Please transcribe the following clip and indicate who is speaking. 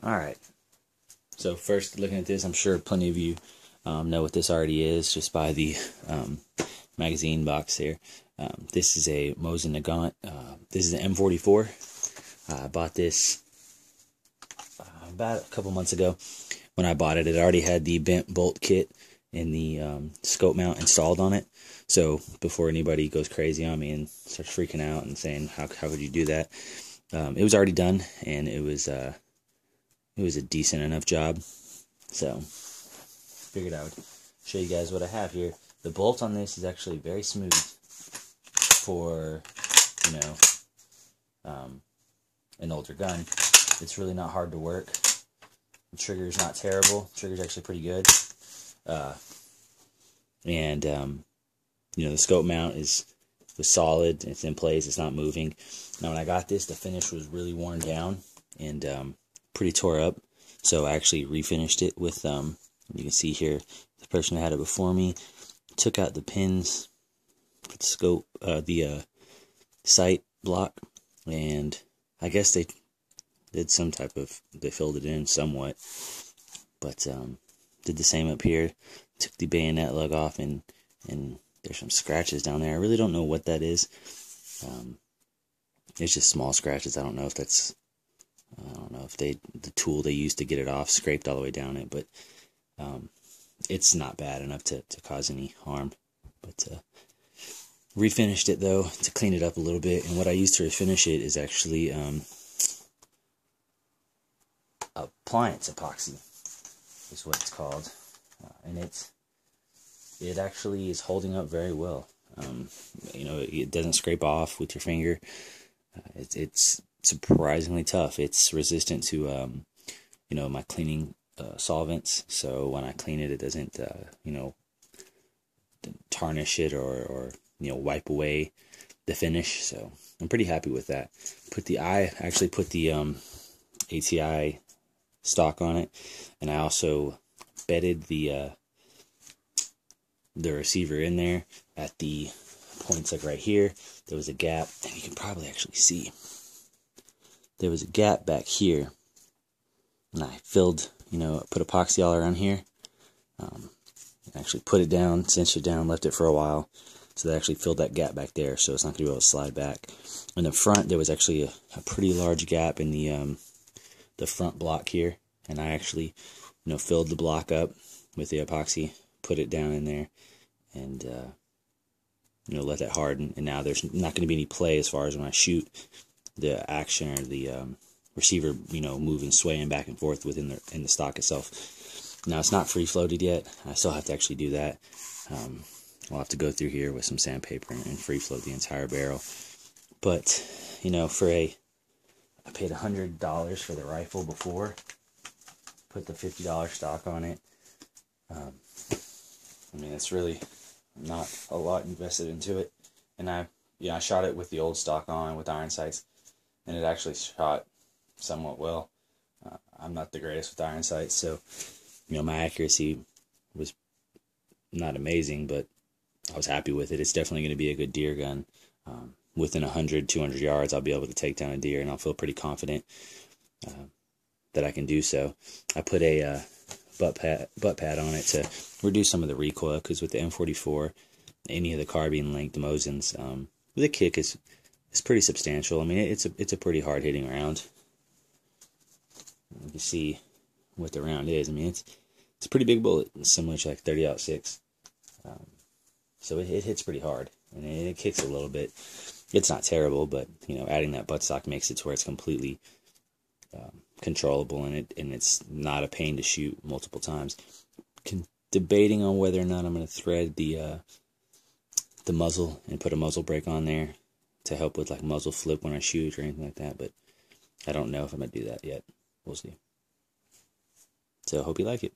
Speaker 1: Alright, so first looking at this, I'm sure plenty of you know what this already is just by the magazine box here. This is a Mosin Nagant. This is an M44. I bought this about a couple months ago. When I bought it, it already had the bent bolt kit and the scope mount installed on it. So before anybody goes crazy on me and starts freaking out and saying, how could you do that? It was already done, and it was a decent enough job. So figured I would show you guys what I have here. The bolt on this is actually very smooth for, you know, an older gun. It's really not hard to work. The trigger's not terrible. The trigger's actually pretty good. You know, the scope mount was solid. It's in place. It's not moving. Now, when I got this, the finish was really worn down and pretty tore up. So I actually refinished it with, you can see here, the person who had it before me took out the pins, the scope, the sight block, and I guess they did some type of, they filled it in somewhat, but did the same up here. Took the bayonet lug off, and there's some scratches down there. I really don't know what that is. It's just small scratches. I don't know if that's, the tool they used to get it off scraped all the way down it, but it's not bad enough to cause any harm. But refinished it though to clean it up a little bit, and what I used to refinish it is actually appliance epoxy is what it's called, and it actually is holding up very well. You know, it doesn't scrape off with your finger. It's surprisingly tough. It's resistant to you know, my cleaning solvents, so when I clean it, it doesn't you know, tarnish it or you know, wipe away the finish. So I'm pretty happy with that. I actually put the ATI stock on it, and I also bedded the receiver in there at the points, like right here. There was a gap, and you can probably actually see there was a gap back here, and I filled, you know, put epoxy all around here. Actually put it down, cinched it down, left it for a while, so they actually filled that gap back there, so it's not going to be able to slide back. In the front, there was actually a pretty large gap in the front block here, and I actually, you know, filled the block up with the epoxy, put it down in there, and you know, let that harden. And now there's not going to be any play as far as when I shoot the action or the receiver, you know, moving, swaying back and forth within the stock itself. Now, it's not free floated yet. I still have to actually do that. I'll have to go through here with some sandpaper and free float the entire barrel. But, you know, I paid $100 for the rifle before, put the $50 stock on it. I mean, it's really not a lot invested into it. And I shot it with the old stock on with iron sights, and it actually shot somewhat well. I'm not the greatest with iron sights, so, you know, my accuracy was not amazing, but I was happy with it. It's definitely going to be a good deer gun. Within 100, 200 yards, I'll be able to take down a deer, and I'll feel pretty confident that I can do so. I put a butt pad on it to reduce some of the recoil, because with the M44, any of the carbine length Mosins, the kick is pretty substantial. I mean, it's a pretty hard hitting round. You can see what the round is. I mean, it's a pretty big bullet, similar to like 30-06. So it hits pretty hard, and it kicks a little bit. It's not terrible, but, you know, adding that buttstock makes it to where it's completely controllable, and it's not a pain to shoot multiple times. Debating on whether or not I'm going to thread the muzzle and put a muzzle brake on there to help with like muzzle flip when I shoot or anything like that, but I don't know if I'm going to do that yet. We'll see. So I hope you like it.